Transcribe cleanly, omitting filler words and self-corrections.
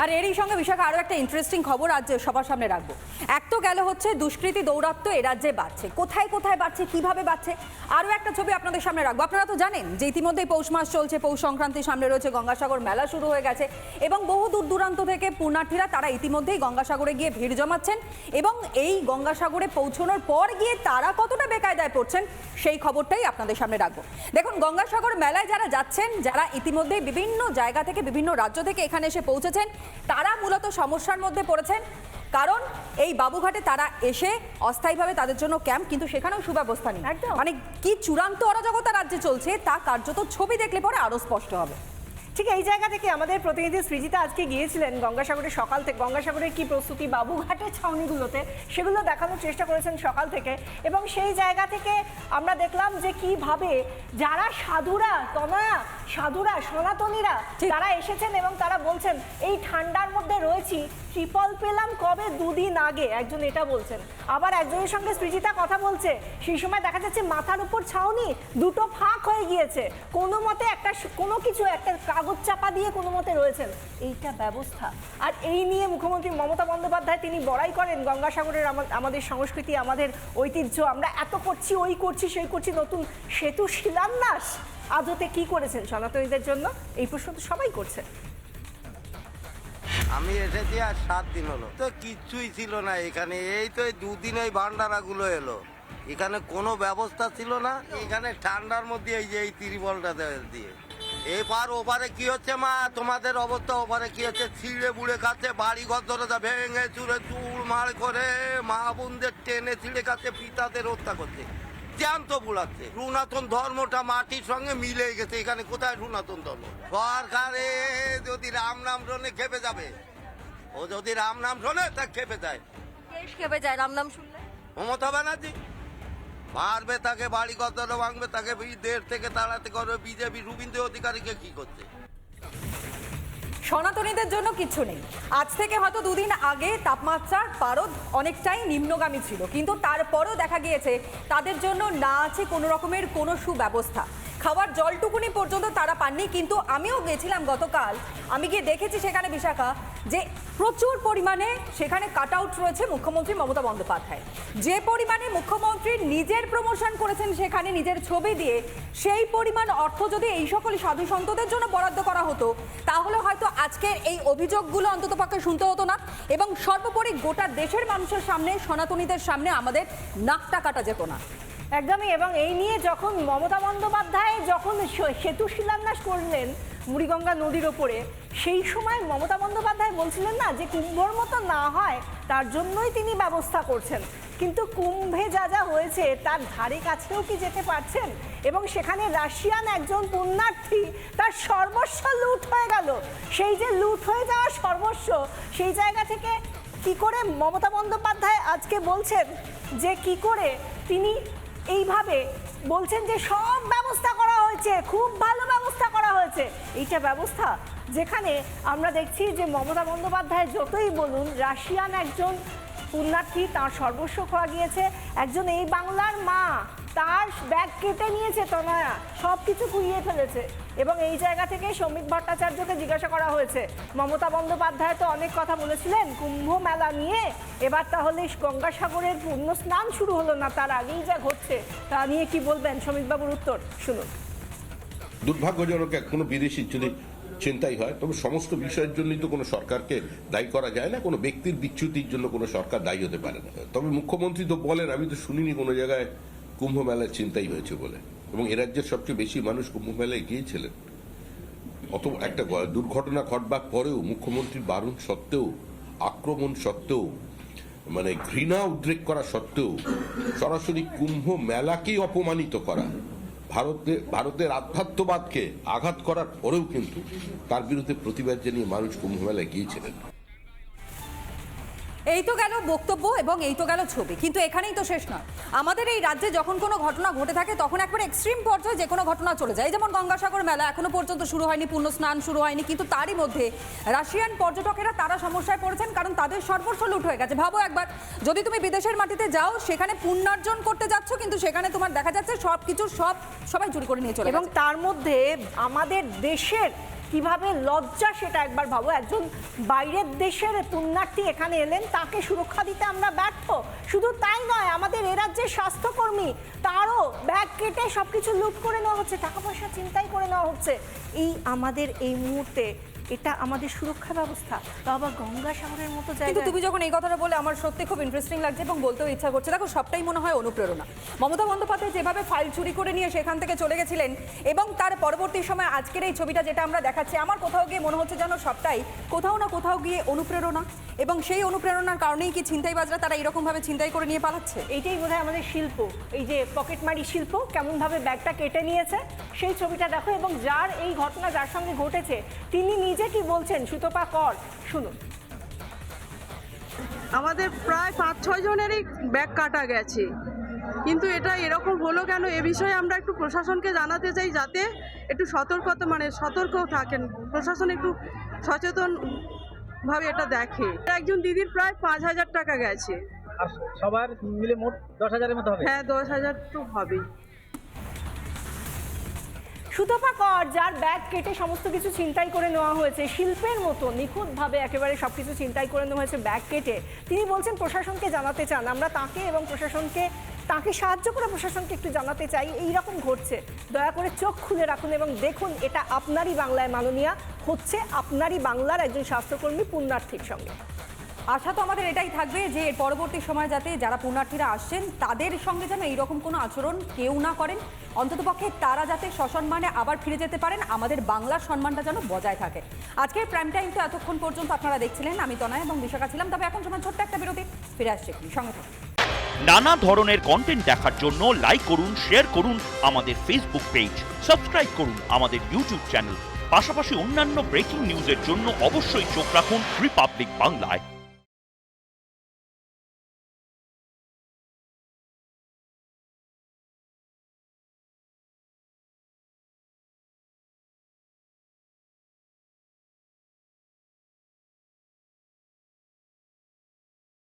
আর এরই সঙ্গে বিশাখা আরও একটা ইন্টারেস্টিং খবর আজ সবার সামনে রাখবো। এক তো গেল হচ্ছে দুষ্কৃতী দৌরাত্ম্য এ রাজ্যে বাড়ছে, কোথায় কোথায় বাড়ছে, কিভাবে বাড়ছে, আরও একটা ছবি আপনাদের সামনে রাখবো। আপনারা তো জানেন যে ইতিমধ্যেই পৌষ মাস চলছে, পৌষ সংক্রান্তির সামনে রয়েছে, গঙ্গাসাগর মেলা শুরু হয়ে গেছে এবং বহু দূর দূরান্ত থেকে পুণ্যার্থীরা তারা ইতিমধ্যেই গঙ্গাসাগরে গিয়ে ভিড় জমাচ্ছেন এবং এই গঙ্গাসাগরে পৌঁছানোর পর গিয়ে তারা কতটা বেকায়দায় পড়ছেন সেই খবরটাই আপনাদের সামনে রাখবো। দেখুন, গঙ্গাসাগর মেলায় যারা যাচ্ছেন, যারা ইতিমধ্যেই বিভিন্ন জায়গা থেকে বিভিন্ন রাজ্য থেকে এখানে এসে পৌঁছেছেন, তারা মূলত সমস্যার মধ্যে পড়েছেন। কারণ এই বাবুঘাটে তারা এসে অস্থায়ীভাবে তাদের জন্য ক্যাম্প, কিন্তু সেখানেও সুব্যবস্থা নেই। মানে কি চূড়ান্ত অরাজকতা রাজ্যে চলছে তা কার্যত ছবি দেখলে পরে আরো স্পষ্ট হবে। ঠিক এই জায়গা থেকে আমাদের প্রতিনিধি সৃজিতা আজকে গিয়েছিলেন গঙ্গাসাগরের সকাল থেকে, গঙ্গাসাগরের কি প্রস্তুতি বাবুঘাটের ছাউনিগুলোতে সেগুলো দেখানোর চেষ্টা করেছেন সকাল থেকে। এবং সেই জায়গা থেকে আমরা দেখলাম যে কিভাবে যারা সাধুরা, তনয়া সাধুরা, সনাতনীরা তারা এসেছেন এবং তারা বলছেন এই ঠান্ডার মধ্যে রয়েছি, ট্রিপল পেলাম কবে, দুদিন আগে, একজন এটা বলছেন। আবার একজনের সঙ্গে সৃজিতা কথা বলছে, সেই সময় দেখা যাচ্ছে মাথার উপর ছাউনি দুটো ফাঁক হয়ে গিয়েছে, কোনো মতে একটা কোনো কিছু একটা কাগজ চাপা দিয়ে কোনো মতে রয়েছেন। এইটা ব্যবস্থা। আর এই নিয়ে মুখ্যমন্ত্রী মমতা বন্দ্যোপাধ্যায় তিনি বড়াই করেন গঙ্গাসাগরের আমাদের সংস্কৃতি, আমাদের ঐতিহ্য, আমরা এত করছি, ওই করছি, সেই করছি, নতুন সেতু শিলান্যাস আদতে কি করেছেন সনাতনীদের জন্য, এই প্রশ্ন তো সবাই করছে। আমি এসেছি আর 7 দিন হলো, তো কিচ্ছুই ছিল না এখানে। এই তো দুদিন ওই ভান্ডারাগুলো এলো, এখানে কোনো ব্যবস্থা ছিল না। এখানে ঠান্ডার মধ্যে এই যে এই ত্রিপলটা দিয়ে এপার ওপারে কি হচ্ছে মা, তোমাদের অবস্থা ওপারে কি হচ্ছে, ছিঁড়ে বুড়ে খাচ্ছে, বাড়ি ঘর ধরে ভেঙে চুরে চুড় মার করে মা বোনদের টেনে ছিঁড়ে খাচ্ছে, পিতাদের হত্যা করছে, জ্যান্ত বুড়াচ্ছে। সনাতন ধর্মটা মাটির সঙ্গে মিলে গেছে। এখানে কোথায় সনাতন ধর্ম? সরকারে যদি রাম নাম শোনে খেপে যাবে, ও যদি রাম নাম শোনে তা খেপে যায়। দেশ খেপে যায় রাম নাম শুনলে। মমতা ব্যানার্জি মারবে তাকে, বাড়ি ঘর ধরে ভাঙবে তাকে, দেশ থেকে তাড়াতে করবে। বিজেপি শুভেন্দু অধিকারীকে কি করছে? সনাতনীদের জন্য কিছু নেই। আজ থেকে হয়তো দুদিন আগে তাপমাত্রার পারদ অনেকটাই নিম্নগামী ছিল, কিন্তু তারপরেও দেখা গিয়েছে তাদের জন্য না আছে কোনো রকমের কোনো সুব্যবস্থা। খাবার জলটুকুনি পর্যন্ত তারা পাননি। কিন্তু আমিও গেছিলাম গতকাল, আমি গিয়ে দেখেছি সেখানে বিশাখা যে প্রচুর পরিমাণে সেখানে কাট আউট রয়েছে মুখ্যমন্ত্রী মমতা বন্দ্যোপাধ্যায়। যে পরিমাণে মুখ্যমন্ত্রী নিজের প্রমোশন করেছেন সেখানে নিজের ছবি দিয়ে, সেই পরিমাণ অর্থ যদি এই সকল সাধু সন্তদের জন্য বরাদ্দ করা হতো তাহলে হয়তো আজকের এই অভিযোগগুলো অন্ততপক্ষে শুনতে হতো না এবং সর্বোপরি গোটা দেশের মানুষের সামনে, সনাতনীদের সামনে আমাদের নাকটা কাটা যেত না। একদমই। এবং এই নিয়ে যখন মমতা বন্দ্যোপাধ্যায় যখন সেতু শিলান্যাস করলেন বুড়িগঙ্গা নদীর ওপরে, সেই সময় মমতা বন্দ্যোপাধ্যায় বলছিলেন না যে কুম্ভর মতো না হয় তার জন্যই তিনি ব্যবস্থা করছেন। কিন্তু কুম্ভে যা যা হয়েছে তার ধারে কাছেও কি যেতে পারছেন? এবং সেখানে রাশিয়ান একজন পুণ্যার্থী, তার সর্বস্ব লুট হয়ে গেল। সেই যে লুট হয়ে যাওয়া সর্বস্ব, সেই জায়গা থেকে কি করে মমতা বন্দ্যোপাধ্যায় আজকে বলছেন যে কি করে তিনি এইভাবে বলছেন যে সব ব্যবস্থা করা হয়েছে, খুব ভালো ব্যবস্থা করা হয়েছে। এইটা ব্যবস্থা যেখানে আমরা দেখছি যে মমতা বন্দ্যোপাধ্যায় যতই বলুন, রাশিয়ান একজন পুণ্যার্থী, তার সর্বস্ব খোয়া গিয়েছে, একজন এই বাংলার মা, তার ব্যাগ কেটে নিয়েছে তনয়া, সব কিছু কুড়িয়ে ফেলেছে। এবং এই জায়গা থেকে শ্রমিক ভট্টাচার্যকে জিজ্ঞাসা করা হয়েছে, মমতা বন্দ্যোপাধ্যায় তো অনেক কথা বলেছিলেন কুম্ভ মেলা নিয়ে, এবার তাহলে গঙ্গাসাগরের পূর্ণ স্নান শুরু হলো না, তার আগেই যা ঘটছে তা নিয়ে কি বলবেন? শ্রমিকবাবুর উত্তর শুনুন। দুর্ভাগ্যজনক কোনো বিদেশি যদি চিন্তাই হয়, তবে সমস্ত বিষয়ের জন্যই তো কোনো সরকারকে দায়ী করা যায় না, কোনো ব্যক্তির বিচ্যুতির জন্য কোনো সরকার দায়ী হতে পারে না। তবে মুখ্যমন্ত্রী তো বলেন, আমি তো শুনিনি কোনো জায়গায় কুম্ভ মেলার চিন্তাই হয়েছে বলে। এবং এ রাজ্যের সবচেয়ে বেশি মানুষ কুম্ভ মেলায় গিয়েছিলেন। অত একটা দুর্ঘটনা ঘটবার পরেও মুখ্যমন্ত্রীর বারণ সত্ত্বেও, আক্রমণ সত্ত্বেও, মানে ঘৃণা উদ্রেক করা সত্ত্বেও সরাসরি কুম্ভ মেলাকেই অপমানিত করা, ভারতের আধ্যাত্মবাদকে আঘাত করার পরেও কিন্তু তার বিরুদ্ধে প্রতিবাদ জানিয়ে মানুষ কুম্ভ মেলায় গিয়েছিলেন। এই তো গেল বক্তব্য এবং এই তো গেল ছবি, কিন্তু এখানেই তো শেষ নয়। আমাদের এই রাজ্যে যখন কোনো ঘটনা ঘটে থাকে তখন একবার এক্সট্রিম পর্যায়ে যে কোনো ঘটনা চলে যায়। যেমন গঙ্গাসাগর মেলা এখনো পর্যন্ত শুরু হয়নি, পূর্ণ স্নান শুরু হয়নি, কিন্তু তারই মধ্যে রাশিয়ান পর্যটকেরা তারা সমস্যায় পড়েছেন কারণ তাদের সর্বস্ব লুট হয়ে গেছে। ভাবো একবার, যদি তুমি বিদেশের মাটিতে যাও, সেখানে পুণ্যার্জন করতে যাচ্ছ, কিন্তু সেখানে তোমার দেখা যাচ্ছে সবকিছু সবাই চুরি করে নিয়ে চলে। এবং তার মধ্যে আমাদের দেশের কিভাবে লজ্জা সেটা একবার ভাবো। একজন বাইরের দেশের পুণ্যার্থী এখানে এলেন, তাকে সুরক্ষা দিতে আমরা ব্যর্থ। শুধু তাই নয়, আমাদের এ রাজ্যের স্বাস্থ্যকর্মী, তারও ব্যাগ কেটে সবকিছু লুট করে নেওয়া হচ্ছে, টাকা পয়সা ছিনতাই করে নেওয়া হচ্ছে। আমাদের এই মুহূর্তে এটা আমাদের সুরক্ষা ব্যবস্থা, তো আবার গঙ্গাসাগরের মতো কিন্তু জায়গায়। তুমি যখন এই কথাটা বলে আমার সত্যি খুব ইন্টারেস্টিং লাগছে এবং বলতেও ইচ্ছা করছে। দেখো, সবটাই মনে হয় অনুপ্রেরণা। মমতা বন্দ্যোপাধ্যায় যেভাবে ফাইল চুরি করে নিয়ে সেখান থেকে চলে গেছিলেন এবং তার পরবর্তী সময় আজকের এই ছবিটা যেটা আমরা দেখাচ্ছি, আমার কোথাও গিয়ে মনে হচ্ছে যেন সবটাই কোথাও না কোথাও গিয়ে অনুপ্রেরণা, এবং সেই অনুপ্রেরণার কারণেই কি ছিনতাইবাজরা তারা এরকমভাবে ছিনতাই করে নিয়ে পালাচ্ছে। এইটাই বোধহয় আমাদের শিল্প, এই যে পকেটমারি শিল্প, কেমনভাবে ব্যাগটা কেটে নিয়েছে সেই ছবিটা দেখো। এবং যার এই ঘটনা যার সঙ্গে ঘটেছে তিনি নিজে কি বলছেন, সুতপা কর, শুনুন। আমাদের প্রায় 5-6 জনেরই ব্যাগ কাটা গেছে, কিন্তু এটা এরকম হলো কেন, এ বিষয়ে আমরা একটু প্রশাসনকে জানাতে চাই, যাতে একটু সতর্ক থাকেন, প্রশাসন একটু সচেতন ভাবে এটা দেখে। একজন দিদির প্রায় 5,000 টাকা গেছে। আর সবার মিলে মোট 10,000-এর মতো হবে। হ্যাঁ, 10,000 তো হবেই। সুতপা কর, যার ব্যাগ কেটে সমস্ত কিছু ছিনতাই করে নেওয়া হয়েছে, শিল্পের মতো নিখুঁতভাবে একেবারে সবকিছু ছিনতাই করে নেওয়া হয়েছে ব্যাগ কেটে, তিনি বলছেন প্রশাসনকে জানাতে চান। আমরা তাকে এবং তাকে সাহায্য করে প্রশাসনকে একটু জানাতে চাই এই রকম ঘটছে। দয়া করে চোখ খুলে রাখুন এবং দেখুন, এটা আপনারই বাংলায় মাননীয়া হচ্ছে, আপনারই বাংলার একজন স্বাস্থ্যকর্মী পুণ্যার্থীর সঙ্গে। আশা তো আমাদের এটাই থাকবে যে এর পরবর্তী সময় যাতে যারা পুণ্যার্থীরা আসছেন তাদের সঙ্গে যেন এইরকম কোনো আচরণ কেউ না করেন, অন্ততপক্ষে তারা যাতে সসম্মানে আবার ফিরে যেতে পারেন, আমাদের বাংলার সম্মানটা যেন বজায় থাকে। আজকের প্রাইম টাইম তো এতক্ষণ পর্যন্ত আপনারা দেখছিলেন, আমি তনয় এবং বিশাখা ছিলাম। তবে এখন সময় ছোট্ট একটা বিরতি, ফিরে আসছে সঙ্গে থাকুন। নানা ধরনের কন্টেন্ট দেখার জন্য লাইক করুন, শেয়ার করুন আমাদের ফেসবুক পেজ, সাবস্ক্রাইব করুন আমাদের ইউটিউব চ্যানেল। পাশাপাশি অন্যান্য ব্রেকিং নিউজের জন্য অবশ্যই চোখ রাখুন রিপাবলিক বাংলায়।